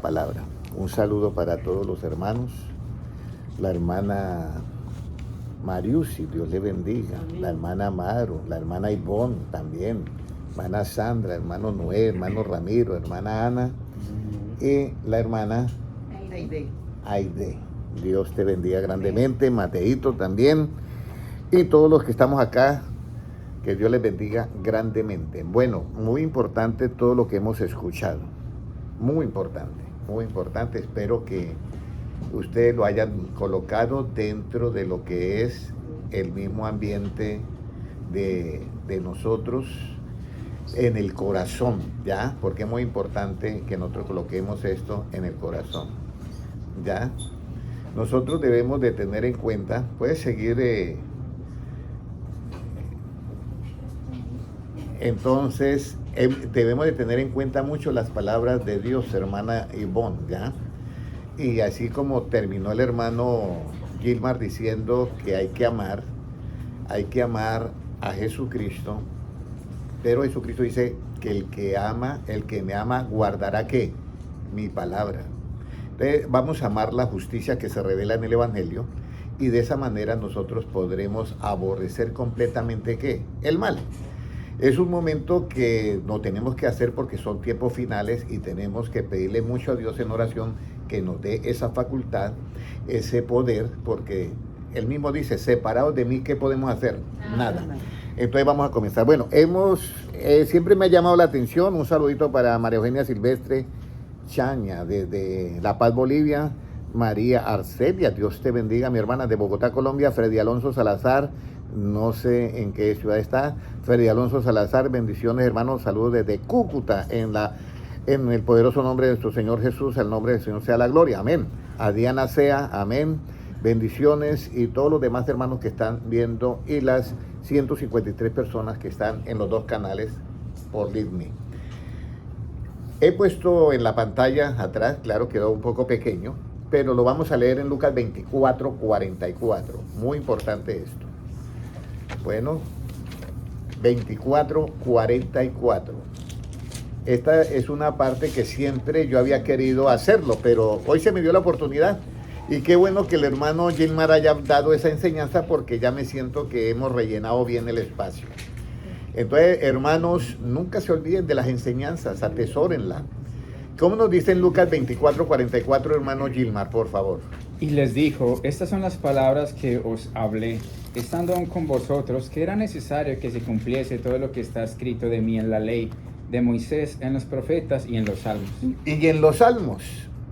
Palabra. Un saludo para todos los hermanos. La hermana Mariusi, Dios le bendiga. La hermana Amaro, la hermana Ivonne también. Hermana Sandra, hermano Noé, hermano Ramiro, hermana Ana y la hermana Aide. Dios te bendiga grandemente. Mateito también. Y todos los que estamos acá, que Dios les bendiga grandemente. Bueno, muy importante todo lo que hemos escuchado. Muy importante, muy importante. Espero que ustedes lo hayan colocado dentro de lo que es el mismo ambiente de nosotros en el corazón, ¿ya? Porque es muy importante que nosotros coloquemos esto en el corazón, ¿ya? Nosotros debemos de tener en cuenta, puedes seguir entonces, debemos de tener en cuenta mucho las palabras de Dios, hermana Ivonne, ¿ya? Y así como terminó el hermano Gilmar diciendo que hay que amar a Jesucristo, pero Jesucristo dice que el que me ama, guardará ¿qué? Mi palabra. Entonces, vamos a amar la justicia que se revela en el Evangelio y de esa manera nosotros podremos aborrecer completamente ¿qué? El mal. Es un momento que no tenemos que hacer porque son tiempos finales y tenemos que pedirle mucho a Dios en oración que nos dé esa facultad, ese poder, porque Él mismo dice, separados de mí, ¿qué podemos hacer? Nada. Entonces vamos a comenzar. Bueno, siempre me ha llamado la atención, un saludito para María Eugenia Silvestre Chaña, desde La Paz, Bolivia, María Arcelia, Dios te bendiga, mi hermana de Bogotá, Colombia, Freddy Alonso Salazar, no sé en qué ciudad está, Freddy Alonso Salazar, bendiciones hermanos, saludos desde Cúcuta, en el poderoso nombre de nuestro Señor Jesús, el nombre del Señor sea la gloria, amén. A Diana Sea, amén, bendiciones y todos los demás hermanos que están viendo y las 153 personas que están en los dos canales por LiveMe. He puesto en la pantalla atrás, claro, quedó un poco pequeño, pero lo vamos a leer en Lucas 24:44, muy importante esto. Bueno, 24:44. Esta es una parte que siempre yo había querido hacerlo, pero hoy se me dio la oportunidad. Y qué bueno que el hermano Gilmar haya dado esa enseñanza porque ya me siento que hemos rellenado bien el espacio. Entonces, hermanos, nunca se olviden de las enseñanzas, atesórenla. ¿Cómo nos dice en Lucas 24:44, hermano Gilmar, por favor? Y les dijo, estas son las palabras que os hablé, estando aún con vosotros, que era necesario que se cumpliese todo lo que está escrito de mí en la ley de Moisés, en los profetas y en los salmos. Y en los salmos,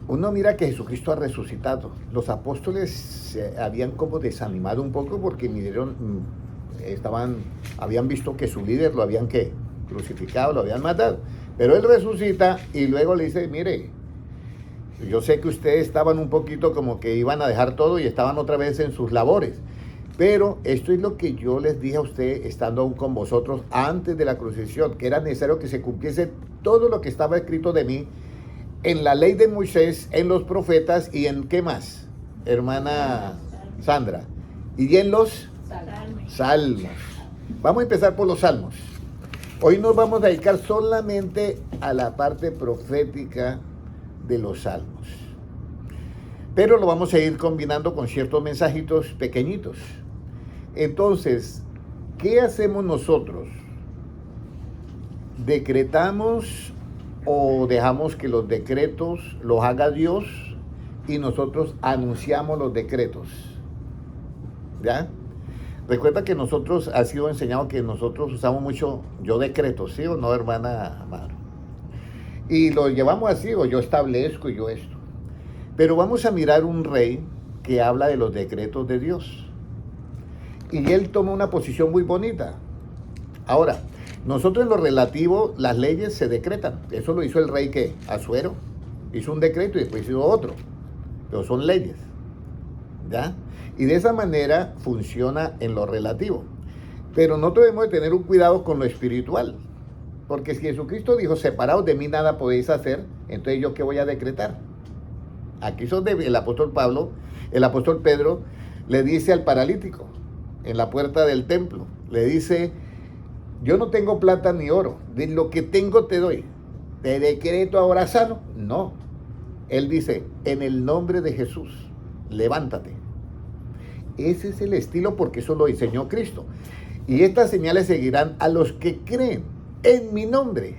uno mira que Jesucristo ha resucitado. Los apóstoles se habían como desanimado un poco porque habían visto que su líder lo habían crucificado, lo habían matado. Pero él resucita y luego le dice, mire, yo sé que ustedes estaban un poquito como que iban a dejar todo y estaban otra vez en sus labores. Pero esto es lo que yo les dije a ustedes estando aún con vosotros antes de la crucifixión, que era necesario que se cumpliese todo lo que estaba escrito de mí en la ley de Moisés, en los profetas y en ¿qué más? Hermana Sandra. Y en los salmos. Vamos a empezar por los salmos. Hoy nos vamos a dedicar solamente a la parte profética de los salmos. Pero lo vamos a ir combinando con ciertos mensajitos pequeñitos. Entonces, ¿qué hacemos nosotros? ¿Decretamos o dejamos que los decretos los haga Dios y nosotros anunciamos los decretos? ¿Ya? Recuerda que nosotros ha sido enseñado que nosotros usamos mucho yo decreto, ¿sí o no, hermana Amaro? Y lo llevamos así, o yo establezco y yo esto. Pero vamos a mirar un rey que habla de los decretos de Dios. Y él toma una posición muy bonita. Ahora, nosotros en lo relativo, las leyes se decretan. Eso lo hizo el rey que Asuero hizo un decreto y después hizo otro. Pero son leyes. ¿Ya? Y de esa manera funciona en lo relativo. Pero nosotros debemos de tener un cuidado con lo espiritual. Porque si Jesucristo dijo, separados de mí nada podéis hacer, entonces ¿yo qué voy a decretar? Aquí son el apóstol Pedro le dice al paralítico en la puerta del templo, le dice, yo no tengo plata ni oro, de lo que tengo te doy. ¿Te decreto ahora sano? No. Él dice, en el nombre de Jesús, levántate. Ese es el estilo porque eso lo enseñó Cristo. Y estas señales seguirán a los que creen en mi nombre.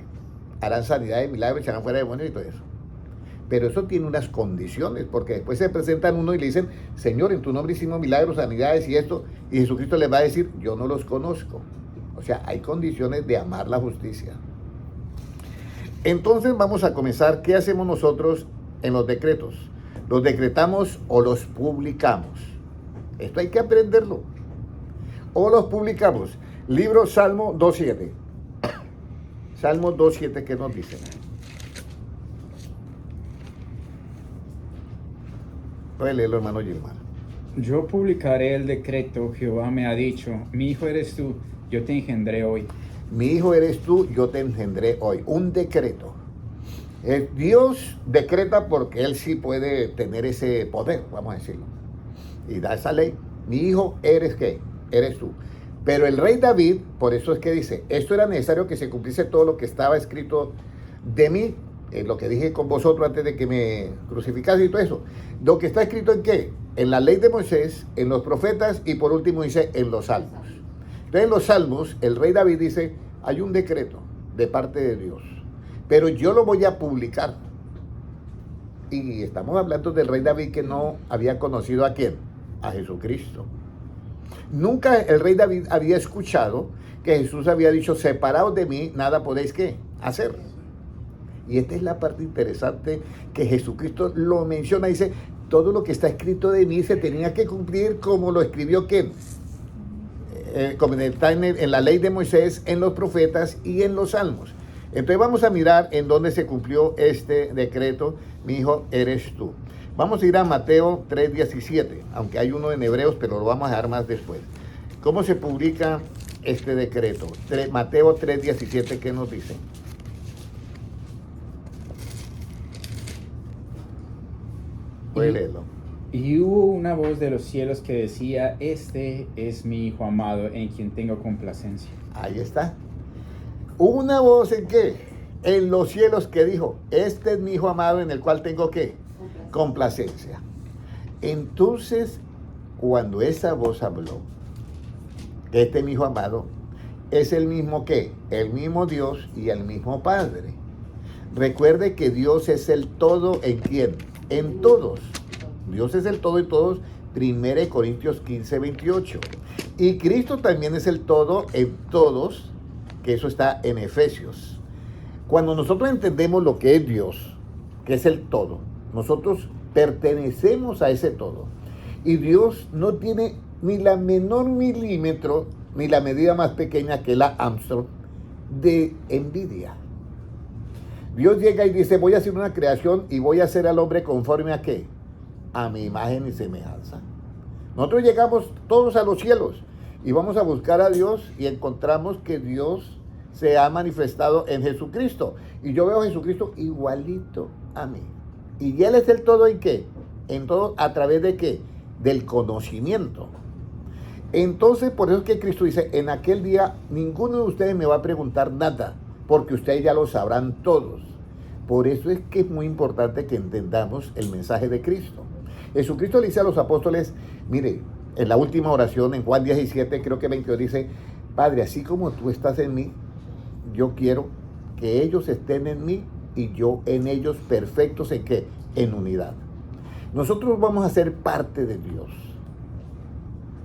Harán sanidades, milagros, echarán fuera demonios y todo eso. Pero eso tiene unas condiciones, porque después se presentan uno y le dicen, Señor, en tu nombre hicimos milagros, sanidades y esto, y Jesucristo les va a decir, yo no los conozco. O sea, hay condiciones de amar la justicia. Entonces vamos a comenzar. ¿Qué hacemos nosotros en los decretos? ¿Los decretamos o los publicamos? Esto hay que aprenderlo. O los publicamos. Libro Salmo 2.7. Salmo 2.7, ¿qué nos dice? Voy a leerlo, hermano Gilmar. Yo publicaré el decreto, Jehová me ha dicho, mi hijo eres tú, yo te engendré hoy. Mi hijo eres tú, yo te engendré hoy. Un decreto. Dios decreta porque Él sí puede tener ese poder, vamos a decirlo. Y da esa ley. Mi hijo eres ¿qué? Eres tú. Pero el rey David, por eso es que dice, esto era necesario que se cumpliese todo lo que estaba escrito de mí, lo que dije con vosotros antes de que me crucificase y todo eso. Lo que está escrito en qué? En la ley de Moisés, en los profetas y por último dice en los salmos. Entonces en los salmos el rey David dice, hay un decreto de parte de Dios, pero yo lo voy a publicar. Y estamos hablando del rey David que no había conocido ¿a quién? A Jesucristo. Nunca el rey David había escuchado que Jesús había dicho, separaos de mí, nada podéis ¿qué? Hacer. Y esta es la parte interesante que Jesucristo lo menciona, dice, todo lo que está escrito de mí se tenía que cumplir como lo escribió ¿quién? Como está en la ley de Moisés, en los profetas y en los salmos. Entonces vamos a mirar en dónde se cumplió este decreto, mi hijo eres tú. Vamos a ir a Mateo 3.17, aunque hay uno en Hebreos, pero lo vamos a dejar más después. ¿Cómo se publica este decreto? Mateo 3.17, ¿qué nos dice? Puede leerlo. Y hubo una voz de los cielos que decía, este es mi hijo amado en quien tengo complacencia. Ahí está. Hubo una voz en qué? En los cielos que dijo, este es mi hijo amado en el cual tengo ¿qué? Complacencia. Entonces, cuando esa voz habló, este mi hijo amado, es el mismo ¿qué? El mismo Dios y el mismo Padre. Recuerde que Dios es el todo en quién? En todos. Dios es el todo en todos. 1 Corintios 15:28. Y Cristo también es el todo en todos, que eso está en Efesios. Cuando nosotros entendemos lo que es Dios, que es el todo, nosotros pertenecemos a ese todo. Y Dios no tiene ni la menor milímetro, ni la medida más pequeña que la Armstrong, de envidia. Dios llega y dice, voy a hacer una creación y voy a hacer al hombre conforme a ¿qué? A mi imagen y semejanza. Nosotros llegamos todos a los cielos y vamos a buscar a Dios y encontramos que Dios se ha manifestado en Jesucristo. Y yo veo a Jesucristo igualito a mí. Y Él es el todo en qué? En todo a través de qué? Del conocimiento. Entonces, por eso es que Cristo dice, en aquel día ninguno de ustedes me va a preguntar nada, porque ustedes ya lo sabrán todos. Por eso es que es muy importante que entendamos el mensaje de Cristo. Jesucristo le dice a los apóstoles, mire, en la última oración, en Juan 17, creo que 22, dice, Padre, así como tú estás en mí, yo quiero que ellos estén en mí y yo en ellos, perfectos en qué? En unidad. Nosotros vamos a ser parte de Dios.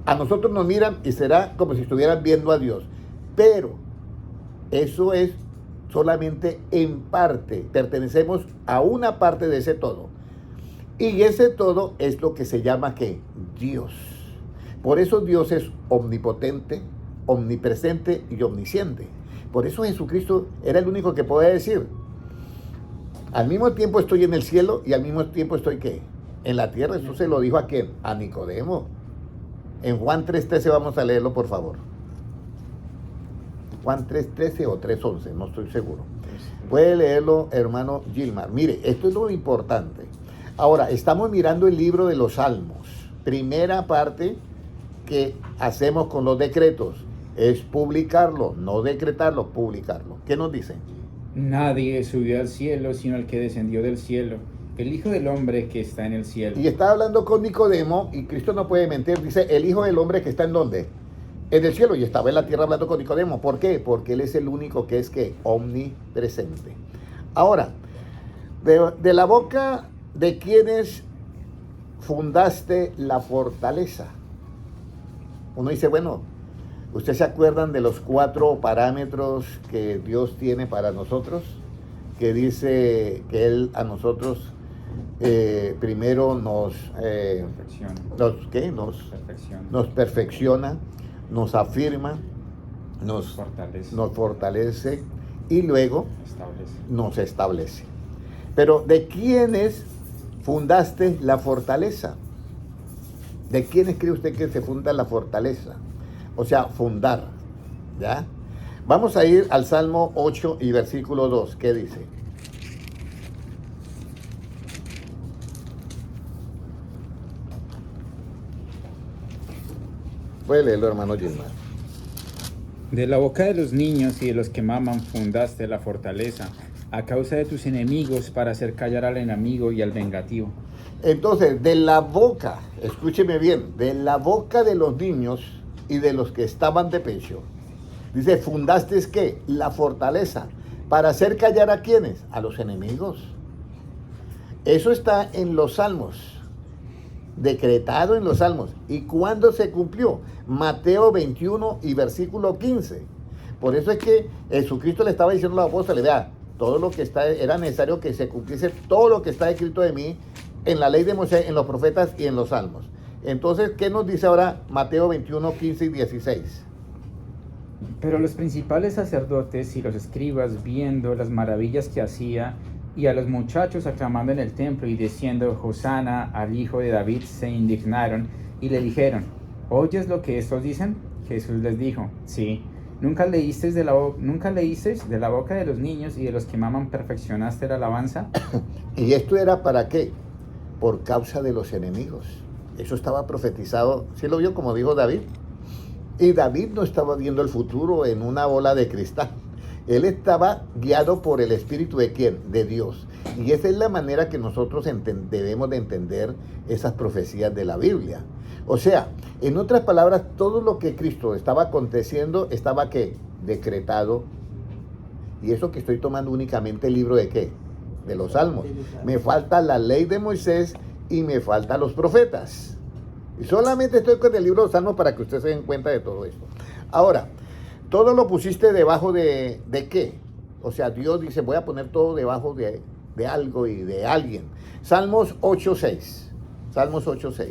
A nosotros nos miran y será como si estuvieran viendo a Dios. Pero eso es solamente en parte. Pertenecemos a una parte de ese todo. Y ese todo es lo que se llama ¿qué? Dios. Por eso Dios es omnipotente, omnipresente y omnisciente. Por eso Jesucristo era el único que podía decir, al mismo tiempo estoy en el cielo y al mismo tiempo estoy ¿qué? En la tierra. Eso se lo dijo ¿a quién? A Nicodemo. En Juan 3.13 vamos a leerlo, por favor. Juan 3.13 o 3.11, no estoy seguro. Puede leerlo, hermano Gilmar. Mire, esto es lo importante. Ahora, estamos mirando el libro de los Salmos. Primera parte que hacemos con los decretos es publicarlo, no decretarlo, publicarlo. ¿Qué nos dice? Nadie subió al cielo sino el que descendió del cielo, el Hijo del Hombre que está en el cielo. Y está hablando con Nicodemo, y Cristo no puede mentir, dice, el Hijo del Hombre que está ¿en dónde? En el cielo, y estaba en la tierra hablando con Nicodemo. ¿Por qué? Porque Él es el único que es que omnipresente. Ahora, de la boca de quienes fundaste la fortaleza. Uno dice, bueno, ¿ustedes se acuerdan de los 4 parámetros que Dios tiene para nosotros? Que dice que Él a nosotros primero nos perfecciona, nos afirma, nos fortalece y luego nos establece. Pero ¿de quiénes fundaste la fortaleza? ¿De quiénes cree usted que se funda la fortaleza? O sea, fundar, ¿ya? Vamos a ir al Salmo 8 y versículo 2. ¿Qué dice? Puede leerlo, hermano Gilmar. De la boca de los niños y de los que maman fundaste la fortaleza, a causa de tus enemigos, para hacer callar al enemigo y al vengativo. Entonces, de la boca, escúcheme bien, de la boca de los niños y de los que estaban de pecho, dice, fundaste es ¿qué? La fortaleza, para hacer callar ¿a quiénes? A los enemigos. Eso está en los Salmos, decretado en los Salmos. ¿Y cuándo se cumplió? Mateo 21 y versículo 15. Por eso es que Jesucristo le estaba diciendo a los apóstoles, vea, todo lo que está, era necesario que se cumpliese todo lo que está escrito de mí en la ley de Moisés, en los profetas y en los Salmos. Entonces, ¿qué nos dice ahora Mateo 21, 15 y 16? Pero los principales sacerdotes y los escribas, viendo las maravillas que hacía, y a los muchachos aclamando en el templo y diciendo, Hosana al Hijo de David, se indignaron y le dijeron, ¿oyes lo que estos dicen? Jesús les dijo, sí. ¿Nunca leísteis de la boca de los niños y de los que maman perfeccionaste la alabanza? ¿Y esto era para qué? Por causa de los enemigos. Eso estaba profetizado, ¿sí lo vio como dijo David? Y David no estaba viendo el futuro en una bola de cristal. Él estaba guiado por el Espíritu ¿de quién? De Dios. Y esa es la manera que nosotros debemos de entender esas profecías de la Biblia. O sea, en otras palabras, todo lo que Cristo estaba aconteciendo estaba ¿qué? Decretado. Y eso que estoy tomando únicamente el libro de ¿qué? De los Salmos. Me falta la ley de Moisés y me faltan los profetas. Y solamente estoy con el libro de los Salmos para que ustedes se den cuenta de todo esto. Ahora, todo lo pusiste debajo de ¿qué? O sea, Dios dice, voy a poner todo debajo de algo y de alguien. Salmos 8.6. Salmos 8.6.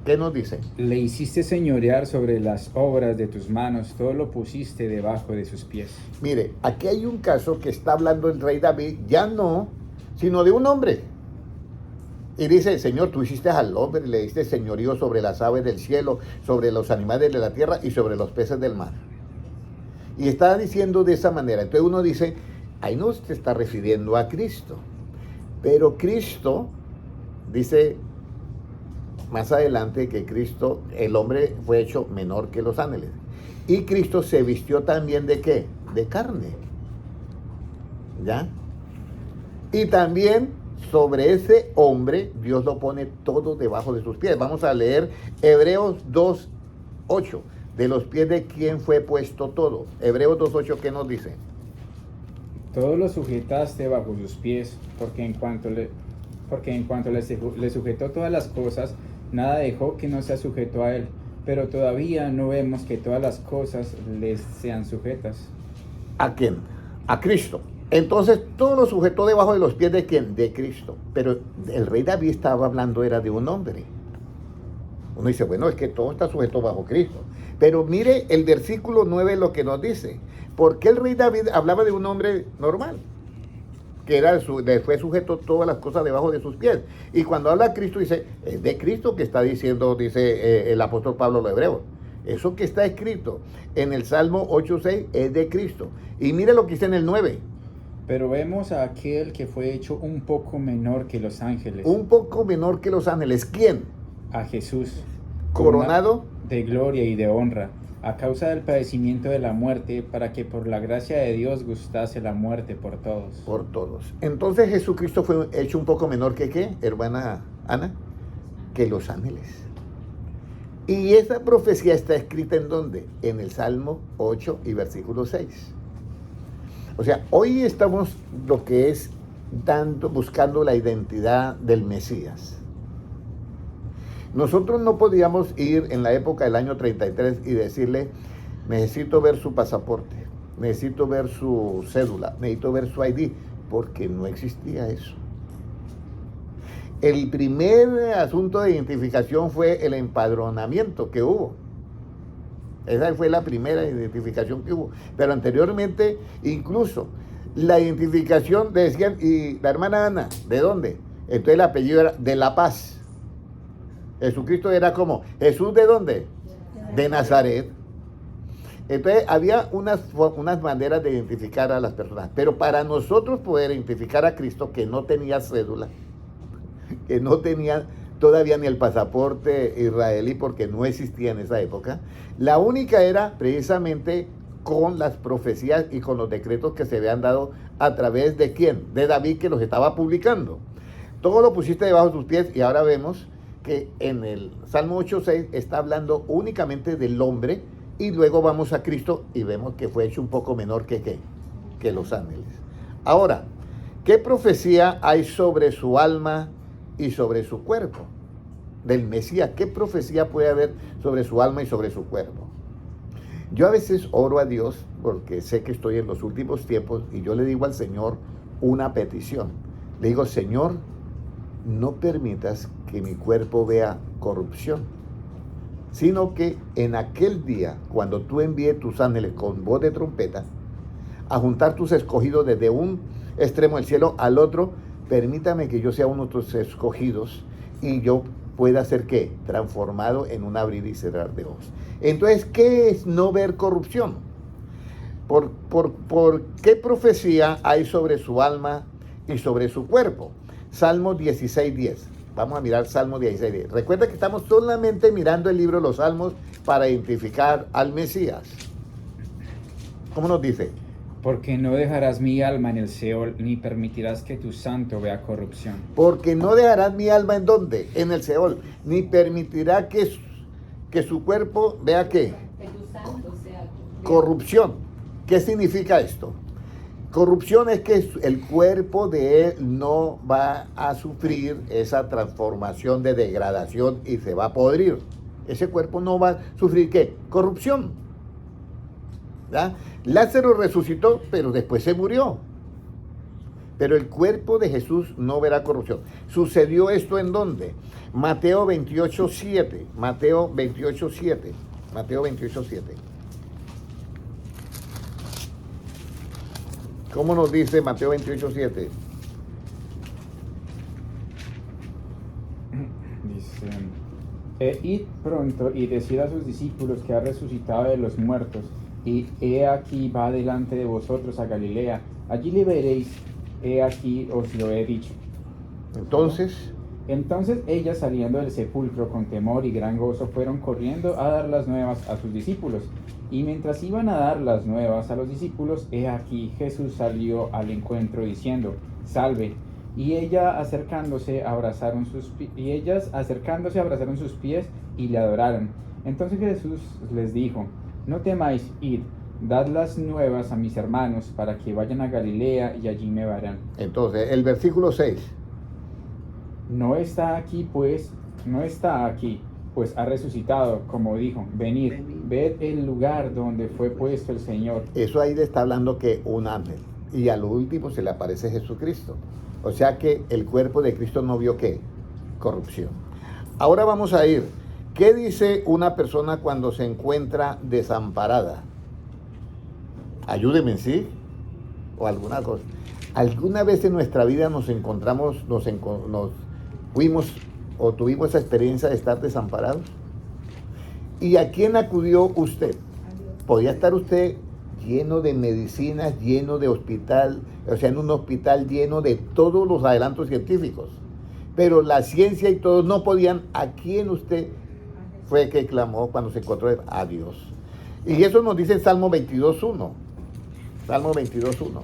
¿Qué nos dice? Le hiciste señorear sobre las obras de tus manos, todo lo pusiste debajo de sus pies. Mire, aquí hay un caso que está hablando el rey David, ya no, sino de un hombre. Y dice, Señor, tú hiciste al hombre y le diste señorío sobre las aves del cielo, sobre los animales de la tierra y sobre los peces del mar. Y está diciendo de esa manera. Entonces uno dice, ahí no se está refiriendo a Cristo. Pero Cristo, dice más adelante que Cristo, el hombre fue hecho menor que los ángeles. Y Cristo se vistió también ¿de qué? De carne. ¿Ya? Y también sobre ese hombre, Dios lo pone todo debajo de sus pies. Vamos a leer Hebreos 2:8. De los pies de quién fue puesto todo. Hebreos 2:8, ¿qué nos dice? Todo lo sujetaste bajo sus pies, porque en cuanto le sujetó todas las cosas, nada dejó que no sea sujeto a él. Pero todavía no vemos que todas las cosas les sean sujetas. ¿A quién? A Cristo. Entonces todo lo sujetó debajo de los pies de quién? De Cristo. Pero el rey David estaba hablando era de un hombre. Uno dice, bueno, es que todo está sujeto bajo Cristo. Pero mire el versículo 9 lo que nos dice. ¿Por qué el rey David hablaba de un hombre normal? Que fue sujeto todas las cosas debajo de sus pies. Y cuando habla Cristo dice, es de Cristo que está diciendo, dice el apóstol Pablo a los hebreos. Eso que está escrito en el Salmo 8.6 es de Cristo. Y mire lo que dice en el 9. Pero vemos a aquel que fue hecho un poco menor que los ángeles. Un poco menor que los ángeles. ¿Quién? A Jesús. Coronado de gloria y de honra, a causa del padecimiento de la muerte, para que por la gracia de Dios gustase la muerte por todos. Por todos. Entonces Jesucristo fue hecho un poco menor que ¿qué, hermana Ana? Que los ángeles. Y esa profecía está escrita ¿en dónde? En el Salmo 8 y versículo 6. O sea, hoy estamos lo que es buscando la identidad del Mesías. Nosotros no podíamos ir en la época del año 33 y decirle, necesito ver su pasaporte, necesito ver su cédula, necesito ver su ID, porque no existía eso. El primer asunto de identificación fue el empadronamiento que hubo. Esa fue la primera identificación que hubo. Pero anteriormente, incluso, la identificación decían, y la hermana Ana, ¿de dónde? Entonces el apellido era de La Paz. Jesucristo era como, ¿Jesús de dónde? De Nazaret. Entonces había unas maneras de identificar a las personas. Pero para nosotros poder identificar a Cristo, que no tenía cédula, que no tenía todavía ni el pasaporte israelí porque no existía en esa época, la única era precisamente con las profecías y con los decretos que se habían dado a través de ¿quién? De David, que los estaba publicando. Todo lo pusiste debajo de sus pies, y ahora vemos que en el Salmo 8:6 está hablando únicamente del hombre, y luego vamos a Cristo y vemos que fue hecho un poco menor que los ángeles. Ahora, ¿qué profecía hay sobre su alma y sobre su cuerpo? Del Mesías, ¿qué profecía puede haber sobre su alma y sobre su cuerpo? Yo a veces oro a Dios porque sé que estoy en los últimos tiempos, y yo le digo al Señor una petición. Le digo, Señor, no permitas que mi cuerpo vea corrupción, sino que en aquel día, cuando tú envíes tus ángeles con voz de trompeta a juntar tus escogidos desde un extremo del cielo al otro, permítame que yo sea uno de tus escogidos y yo pueda ser ¿qué? Transformado en un abrir y cerrar de ojos. Entonces, ¿qué es no ver corrupción? ¿Por qué profecía hay sobre su alma y sobre su cuerpo? Salmo 16:10. Vamos a mirar Salmo 16:10. Recuerda que estamos solamente mirando el libro de los Salmos para identificar al Mesías. ¿Cómo nos dice? Porque no dejarás mi alma en el Seol, ni permitirás que tu santo vea corrupción. Porque no dejarás mi alma ¿en dónde? En el Seol, ni permitirá que su cuerpo vea ¿qué? Que tu santo sea Corrupción. ¿Qué significa esto? Corrupción es que el cuerpo de él no va a sufrir esa transformación de degradación y se va a podrir. Ese cuerpo no va a sufrir ¿qué? Corrupción. ¿Ya? Lázaro resucitó, pero después se murió. Pero el cuerpo de Jesús no verá corrupción. ¿Sucedió esto en dónde? Mateo 28:7. Mateo 28:7. Mateo 28:7. ¿Cómo nos dice Mateo 28:7? Dice, id pronto y decid a sus discípulos que ha resucitado de los muertos, y he aquí va delante de vosotros a Galilea, allí le veréis, he aquí os lo he dicho. Entonces Ellas, saliendo del sepulcro con temor y gran gozo, fueron corriendo a dar las nuevas a sus discípulos. Y mientras iban a dar las nuevas a los discípulos, he aquí Jesús salió al encuentro diciendo, salve. Y ellas acercándose abrazaron sus pies y le adoraron. Entonces Jesús les dijo, no temáis, id, dad las nuevas a mis hermanos para que vayan a Galilea y allí me verán. Entonces, el versículo 6. No está aquí, pues ha resucitado, como dijo, venid, ved el lugar donde fue puesto el Señor. Eso ahí le está hablando que un ángel. Y a lo último se le aparece Jesucristo. O sea que el cuerpo de Cristo no vio ¿qué? Corrupción. Ahora vamos a ir. ¿Qué dice una persona cuando se encuentra desamparada? Ayúdeme, ¿sí? O alguna cosa. ¿Alguna vez en nuestra vida nos encontramos, nos fuimos o tuvimos esa experiencia de estar desamparados? ¿Y a quién acudió usted? Podía estar usted lleno de medicinas, lleno de hospital, o sea, en un hospital lleno de todos los adelantos científicos. Pero la ciencia y todos no podían. ¿A quién usted fue que clamó cuando se encontró? A Dios. Y eso nos dice en Salmo 22.1. Salmo 22.1.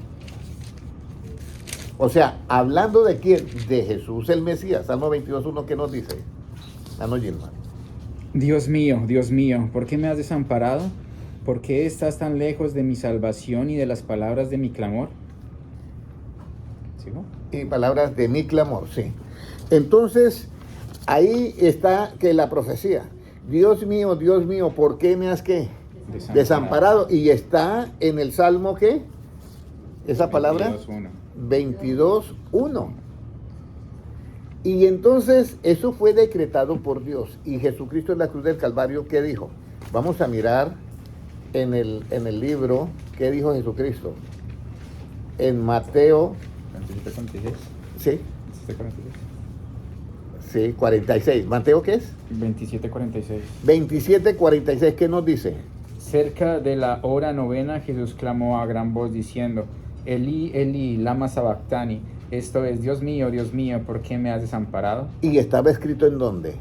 O sea, hablando de quién, de Jesús el Mesías. Salmo 22.1, ¿qué nos dice? No, Gilmar. Dios mío, ¿por qué me has desamparado? ¿Por qué estás tan lejos de mi salvación y de las palabras de mi clamor? ¿Sigo? Y palabras de mi clamor, sí. Entonces, ahí está que la profecía. Dios mío, ¿por qué me has qué? Desamparado. Y está en el Salmo, ¿qué? Esa palabra. 22.1. Y entonces eso fue decretado por Dios. Y Jesucristo en la cruz del Calvario, ¿qué dijo? Vamos a mirar en el libro, ¿qué dijo Jesucristo? En Mateo. 27:46. Sí. 27:46. Sí, 46. ¿Mateo qué es? 27:46. 27:46, ¿qué nos dice? Cerca de la hora novena, Jesús clamó a gran voz diciendo: Elí, Elí, lama sabactani. Esto es: Dios mío, ¿por qué me has desamparado? Y estaba escrito ¿en dónde?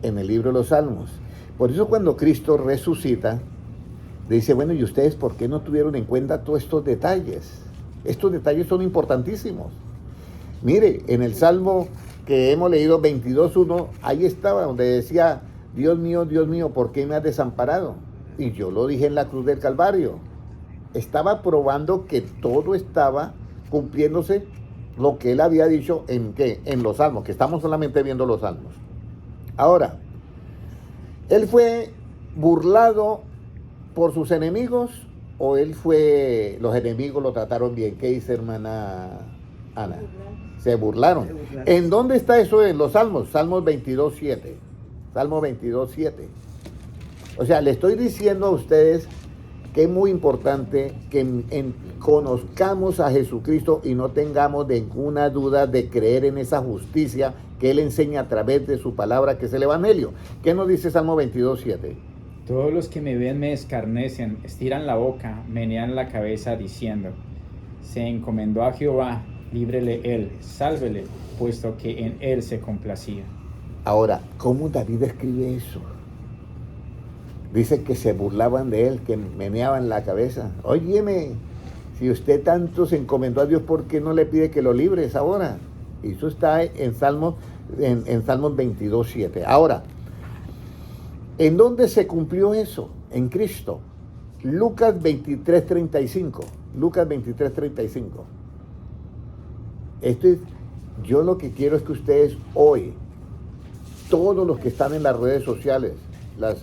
En el libro de los Salmos. Por eso cuando Cristo resucita, dice, bueno, ¿y ustedes por qué no tuvieron en cuenta todos estos detalles? Estos detalles son importantísimos. Mire, en el Salmo que hemos leído 22.1, ahí estaba donde decía, Dios mío, ¿por qué me has desamparado? Y yo lo dije en la cruz del Calvario. Estaba probando que todo estaba cumpliéndose lo que él había dicho en ¿qué? En los Salmos, que estamos solamente viendo los Salmos. Ahora, él fue burlado por sus enemigos o los enemigos lo trataron bien. ¿Qué dice hermana Ana? Se burlaron. ¿En dónde está eso en los Salmos? Salmos 22.7. Salmo 22.7. O sea, le estoy diciendo a ustedes que es muy importante que conozcamos a Jesucristo y no tengamos ninguna duda de creer en esa justicia que Él enseña a través de su palabra, que es el Evangelio. ¿Qué nos dice Salmo 22.7? Todos los que me ven me escarnecen, estiran la boca, menean la cabeza diciendo: se encomendó a Jehová, líbrele él, sálvele, puesto que en él se complacía. Ahora, ¿cómo David escribe eso? Dice que se burlaban de él, que meneaban la cabeza. Óyeme, si usted tanto se encomendó a Dios, ¿por qué no le pide que lo libres ahora? Y eso está en Salmos 22.7. Ahora, ¿en dónde se cumplió eso? En Cristo. Lucas 23.35. Lucas 23.35. Yo lo que quiero es que ustedes hoy, todos los que están en las redes sociales, las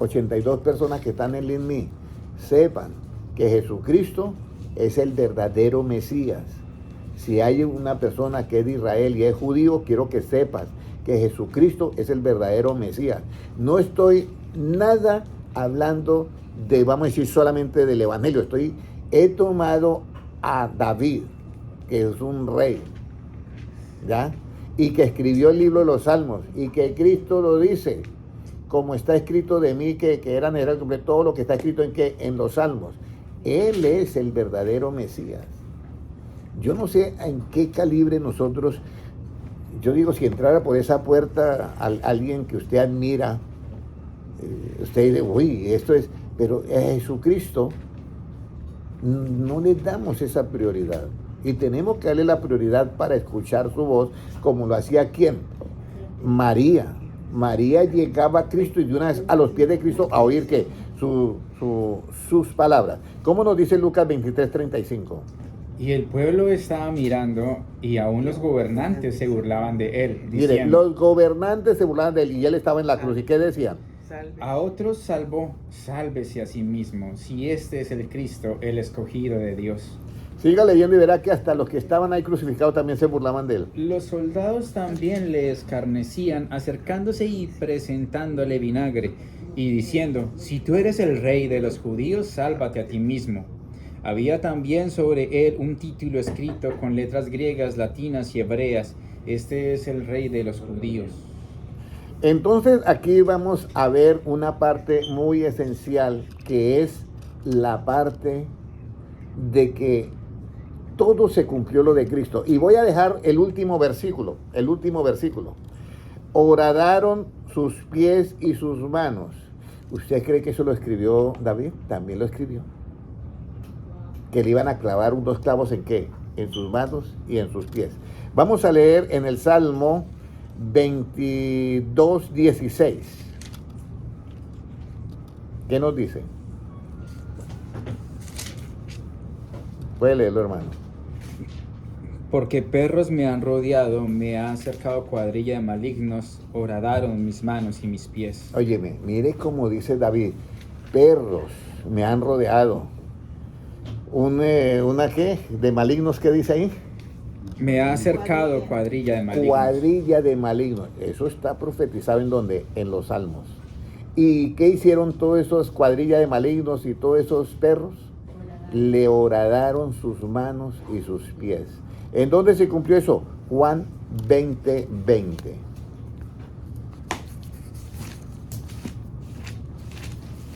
82 personas que están en LinkedIn, sepan que Jesucristo es el verdadero Mesías. Si hay una persona que es de Israel y es judío, quiero que sepas que Jesucristo es el verdadero Mesías. No estoy nada hablando de, vamos a decir, solamente del Evangelio. He tomado a David, que es un rey, ¿ya? Y que escribió el libro de los Salmos, y que Cristo lo dice, como está escrito de mí, que era necesario cumplir todo lo que está escrito en los Salmos. Él es el verdadero Mesías. Yo no sé en qué calibre nosotros, yo digo, si entrara por esa puerta alguien que usted admira, usted dice, uy, esto es, pero a Jesucristo no le damos esa prioridad. Y tenemos que darle la prioridad para escuchar su voz, como lo hacía ¿quién? María. María llegaba a Cristo y de una vez a los pies de Cristo a oír que sus palabras. ¿Cómo nos dice Lucas 23:35? Y el pueblo estaba mirando y aún los gobernantes se burlaban de él, Mire, diciendo: los gobernantes se burlaban de él y él estaba en la cruz. ¿Y qué decían? a otros salvó, sálvese a sí mismo, si este es el Cristo, el escogido de Dios. Siga leyendo y verá que hasta los que estaban ahí crucificados también se burlaban de él. Los soldados también le escarnecían, acercándose y presentándole vinagre, y diciendo: si tú eres el rey de los judíos, sálvate a ti mismo. Había también sobre él un título escrito con letras griegas, latinas y hebreas: este es el rey de los judíos. Entonces aquí vamos a ver una parte muy esencial, que es la parte de que todo se cumplió lo de Cristo. Y voy a dejar el último versículo. Horadaron sus pies y sus manos. ¿Usted cree que eso lo escribió David? También lo escribió. Que le iban a clavar unos clavos ¿en qué? En sus manos y en sus pies. Vamos a leer en el Salmo 22:16. ¿Qué nos dice? Puede leerlo, hermano. Porque perros me han rodeado, me ha cercado cuadrilla de malignos, horadaron mis manos y mis pies. Óyeme, mire cómo dice David, perros me han rodeado. ¿Una qué? ¿De malignos qué dice ahí? Me ha cercado cuadrilla de malignos. Cuadrilla de malignos. Eso está profetizado ¿en dónde? En los Salmos. ¿Y qué hicieron todos esos cuadrillas de malignos y todos esos perros? Le horadaron sus manos y sus pies. ¿En dónde se cumplió eso? Juan 20:20.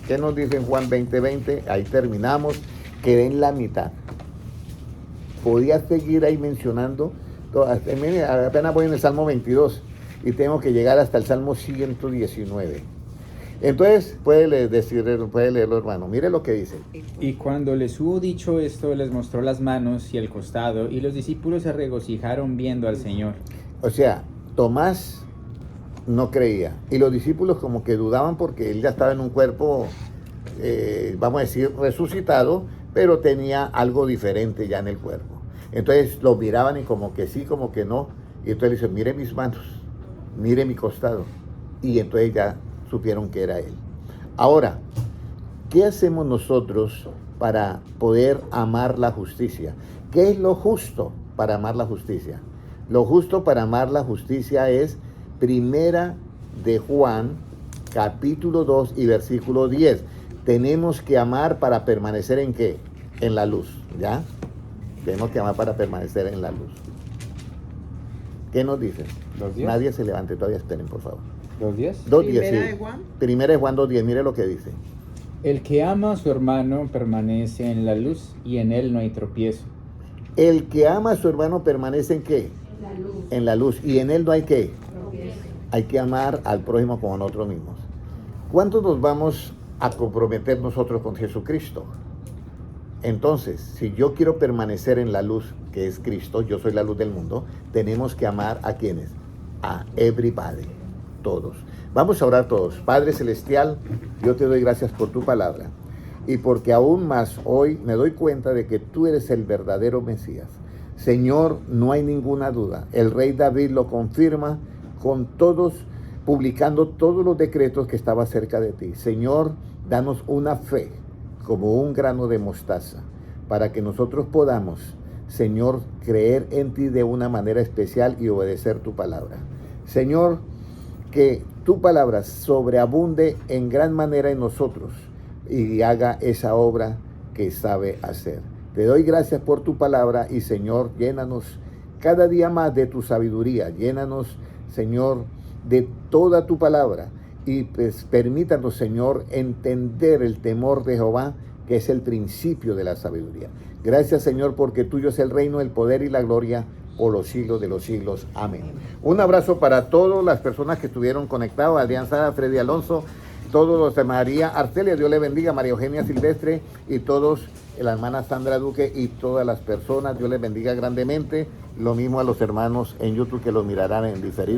¿Qué nos dice en Juan 20:20? Ahí terminamos. Quedé en la mitad. Podía seguir ahí mencionando. Mire, apenas voy en el Salmo 22 y tengo que llegar hasta el Salmo 119. Entonces, puede leerlo, hermano. Mire lo que dice. Y cuando les hubo dicho esto, les mostró las manos y el costado, y los discípulos se regocijaron viendo al Señor. O sea, Tomás no creía. Y los discípulos como que dudaban porque él ya estaba en un cuerpo, vamos a decir, resucitado, pero tenía algo diferente ya en el cuerpo. Entonces lo miraban y como que sí, como que no. Y entonces le dicen, mire mis manos, mire mi costado. Y entonces ya supieron que era él. Ahora, ¿qué hacemos nosotros para poder amar la justicia? ¿Qué es lo justo para amar la justicia? Lo justo para amar la justicia es Primera de Juan, capítulo 2 y versículo 10. Tenemos que amar para permanecer ¿en qué? En la luz, ¿ya? Tenemos que amar para permanecer en la luz. ¿Qué nos dicen? 2:10. Nadie se levante, todavía esperen, por favor. 2:10. 2:10, Primera sí. de Juan. Primera de Juan 2:10, mire lo que dice. El que ama a su hermano permanece en la luz y en él no hay tropiezo. El que ama a su hermano permanece ¿en qué? En la luz. Y en él no hay ¿qué? Hay que amar al prójimo como a nosotros mismos. ¿Cuántos nos vamos a comprometer nosotros con Jesucristo? Entonces, si yo quiero permanecer en la luz que es Cristo, yo soy la luz del mundo, tenemos que amar ¿a quiénes? A everybody, todos. Vamos a orar todos. Padre Celestial, yo te doy gracias por tu palabra y porque aún más hoy me doy cuenta de que tú eres el verdadero Mesías. Señor, no hay ninguna duda. El rey David lo confirma con todos, publicando todos los decretos que estaba cerca de ti. Señor, danos una fe como un grano de mostaza para que nosotros podamos, Señor, creer en ti de una manera especial y obedecer tu palabra. Señor, que tu palabra sobreabunde en gran manera en nosotros y haga esa obra que sabe hacer. Te doy gracias por tu palabra y, Señor, llénanos cada día más de tu sabiduría. Llénanos, Señor, de toda tu palabra y pues, permítanos, Señor, entender el temor de Jehová, que es el principio de la sabiduría. Gracias, Señor, porque tuyo es el reino, el poder y la gloria por los siglos de los siglos. Amén. Un abrazo para todas las personas que estuvieron conectados. Adrián Sada, Freddy Alonso, todos los de María Artelia, Dios le bendiga, María Eugenia Silvestre y todos, la hermana Sandra Duque y todas las personas, Dios les bendiga grandemente. Lo mismo a los hermanos en YouTube que los mirarán en diferido.